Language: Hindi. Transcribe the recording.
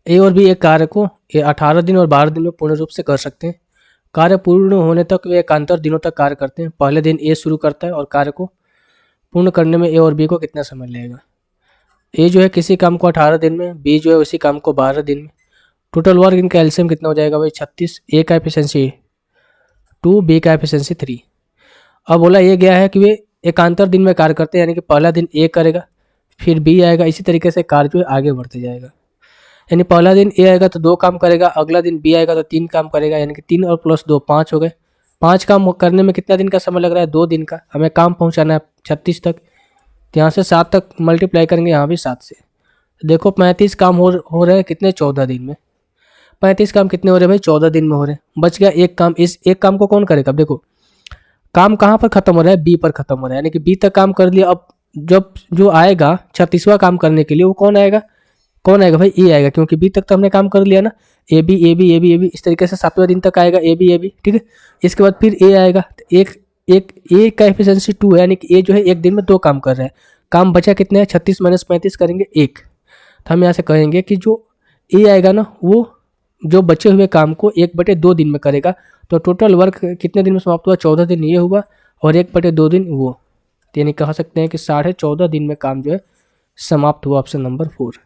ए और बी एक कार्य को 18 दिन और 12 दिन में पूर्ण रूप से कर सकते हैं। कार्य पूर्ण होने तक वे एकांतर दिनों तक कार्य करते हैं। पहले दिन ए शुरू करता है और कार्य को पूर्ण करने में ए और बी को कितना समय लगेगा। ए जो है किसी काम को 18 दिन में, बी जो है उसी काम को 12 दिन में। टोटल वर्क इनका एलसीएम कितना हो जाएगा भाई 36। ए का एफिशिएंसी 2, बी का एफिशिएंसी 3। अब बोला ये गया है कि वे एकांतर दिन में कार्य करते हैं, यानी कि पहला दिन ए करेगा फिर बी आएगा, इसी तरीके से कार्य जो है आगे बढ़ते जाएगा। यानी पहला दिन ए आएगा तो 2 काम करेगा, अगला दिन बी आएगा तो 3 काम करेगा, यानी कि 3 और प्लस 2 5 हो गए। 5 काम करने में कितना दिन का समय लग रहा है 2 दिन का। हमें काम पहुंचाना है 36 तक, तो यहाँ से 7 तक मल्टीप्लाई करेंगे, यहाँ भी 7 से। देखो 35 काम हो रहे हैं कितने 14 दिन में। 35 काम कितने हो रहे हैं भाई 14 दिन में हो रहे हैं। बच गया एक काम। इस एक काम को कौन करेगा। अब देखो काम कहाँ पर खत्म हो रहा है, बी पर खत्म हो रहा है, यानी कि बी तक काम कर लिया। अब जब जो आएगा 36वां काम करने के लिए वो कौन आएगा भाई ए आएगा, क्योंकि बी तक तो हमने काम कर लिया ना। A B A B A B A B इस तरीके से 7वें दिन तक आएगा ए बी, ठीक है। इसके बाद फिर ए आएगा, तो एक ए का एफिशिएंसी 2 है, यानी कि ए जो है एक दिन में 2 काम कर रहा है। काम बचा कितने हैं 36 - 35 करेंगे 1। तो हम यहाँ से कहेंगे कि जो ए आएगा ना वो जो बचे हुए काम को 1/2 दिन में करेगा। तो टोटल वर्क कितने दिन में समाप्त हुआ 14 दिन ये हुआ, और 1/2 दिन वो, यानी कह सकते हैं कि 14.5 दिन में काम जो है समाप्त हुआ। Option number 4।